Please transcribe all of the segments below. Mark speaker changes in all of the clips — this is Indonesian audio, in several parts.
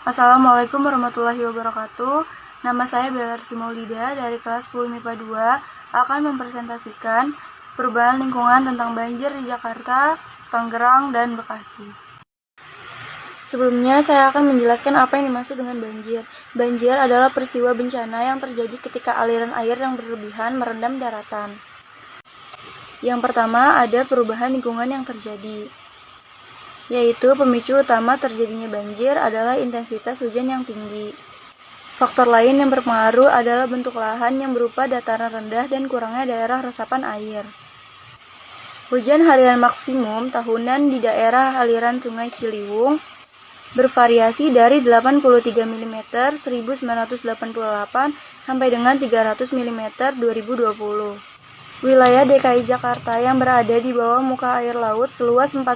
Speaker 1: Assalamualaikum warahmatullahi wabarakatuh. Nama saya Bella Rizky Maulida dari kelas 10 MIPA 2 akan mempresentasikan perubahan lingkungan tentang banjir di Jakarta, Tangerang, dan Bekasi. Sebelumnya, saya akan menjelaskan apa yang dimaksud dengan banjir. Banjir adalah peristiwa bencana yang terjadi ketika aliran air yang berlebihan merendam daratan. Yang pertama, ada perubahan lingkungan yang terjadi, yaitu pemicu utama terjadinya banjir adalah intensitas hujan yang tinggi. Faktor lain yang berpengaruh adalah bentuk lahan yang berupa dataran rendah dan kurangnya daerah resapan air. Hujan harian maksimum tahunan di daerah aliran Sungai Ciliwung bervariasi dari 83 mm 1988 sampai dengan 300 mm 2020. Wilayah DKI Jakarta yang berada di bawah muka air laut seluas 40%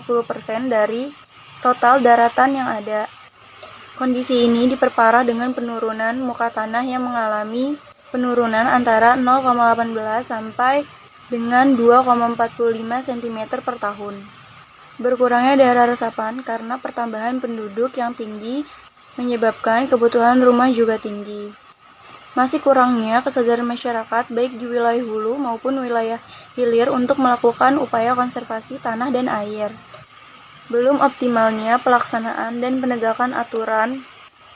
Speaker 1: dari total daratan yang ada. Kondisi ini diperparah dengan penurunan muka tanah yang mengalami penurunan antara 0,18 sampai dengan 2,45 cm per tahun. Berkurangnya daerah resapan karena pertambahan penduduk yang tinggi menyebabkan kebutuhan rumah juga tinggi. Masih kurangnya kesadaran masyarakat baik di wilayah hulu maupun wilayah hilir untuk melakukan upaya konservasi tanah dan air. Belum optimalnya pelaksanaan dan penegakan aturan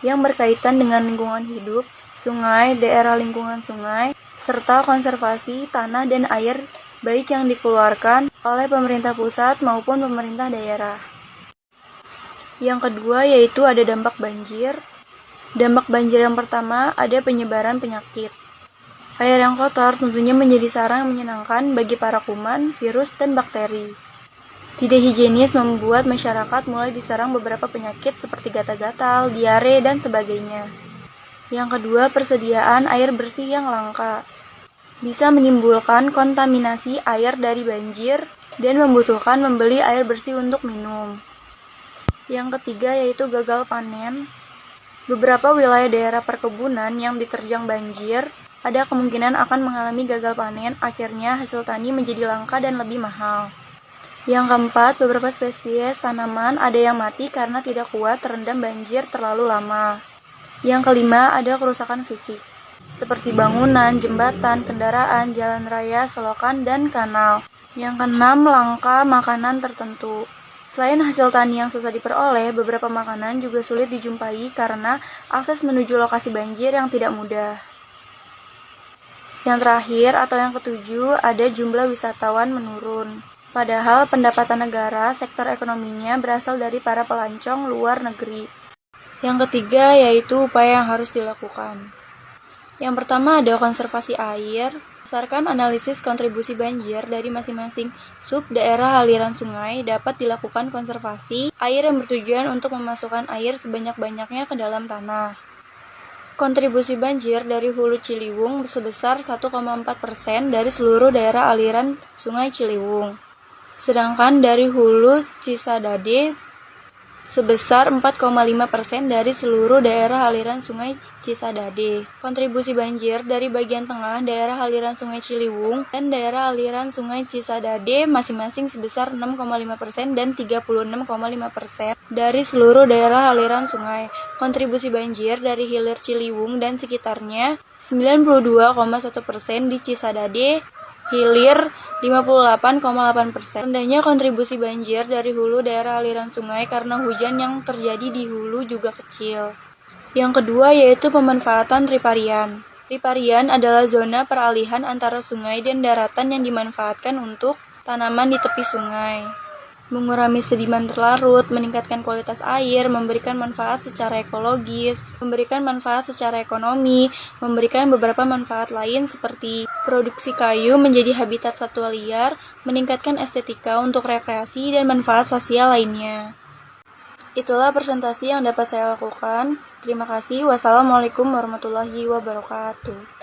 Speaker 1: yang berkaitan dengan lingkungan hidup, sungai, daerah lingkungan sungai, serta konservasi tanah dan air baik yang dikeluarkan oleh pemerintah pusat maupun pemerintah daerah. Yang kedua yaitu ada dampak banjir. Dampak banjir yang pertama ada penyebaran penyakit. Air yang kotor tentunya menjadi sarang yang menyenangkan bagi para kuman, virus, dan bakteri. Tidak higienis membuat masyarakat mulai diserang beberapa penyakit seperti gatal-gatal, diare, dan sebagainya. Yang kedua, persediaan air bersih yang langka. Bisa menimbulkan kontaminasi air dari banjir dan membutuhkan membeli air bersih untuk minum. Yang ketiga yaitu gagal panen. Beberapa wilayah daerah perkebunan yang diterjang banjir ada kemungkinan akan mengalami gagal panen, akhirnya hasil tani menjadi langka dan lebih mahal. Yang keempat, beberapa spesies tanaman ada yang mati karena tidak kuat terendam banjir terlalu lama. Yang kelima, ada kerusakan fisik, seperti bangunan, jembatan, kendaraan, jalan raya, selokan, dan kanal. Yang keenam, langka makanan tertentu. Selain hasil tani yang susah diperoleh, beberapa makanan juga sulit dijumpai karena akses menuju lokasi banjir yang tidak mudah. Yang terakhir atau yang ketujuh, ada jumlah wisatawan menurun. Padahal pendapatan negara, sektor ekonominya berasal dari para pelancong luar negeri. Yang ketiga yaitu upaya yang harus dilakukan. Yang pertama ada konservasi air. Berdasarkan analisis kontribusi banjir dari masing-masing sub daerah aliran sungai, dapat dilakukan konservasi air yang bertujuan untuk memasukkan air sebanyak-banyaknya ke dalam tanah. Kontribusi banjir dari Hulu Ciliwung sebesar 1,4% dari seluruh daerah aliran Sungai Ciliwung. Sedangkan dari Hulu Cisadade sebesar 4,5% dari seluruh daerah aliran Sungai Cisadade. Kontribusi banjir dari bagian tengah daerah aliran Sungai Ciliwung dan daerah aliran Sungai Cisadade masing-masing sebesar 6,5% dan 36,5% dari seluruh daerah aliran sungai. Kontribusi banjir dari hilir Ciliwung dan sekitarnya 92,1% di Cisadade, hilir 58,8%. Rendahnya kontribusi banjir dari hulu daerah aliran sungai karena hujan yang terjadi di hulu juga kecil. Yang kedua yaitu pemanfaatan riparian. Riparian adalah zona peralihan antara sungai dan daratan yang dimanfaatkan untuk tanaman di tepi sungai. Mengurangi sedimen terlarut, meningkatkan kualitas air, memberikan manfaat secara ekologis, memberikan manfaat secara ekonomi, memberikan beberapa manfaat lain seperti produksi kayu menjadi habitat satwa liar, meningkatkan estetika untuk rekreasi, dan manfaat sosial lainnya. Itulah presentasi yang dapat saya lakukan. Terima kasih. Wassalamualaikum warahmatullahi wabarakatuh.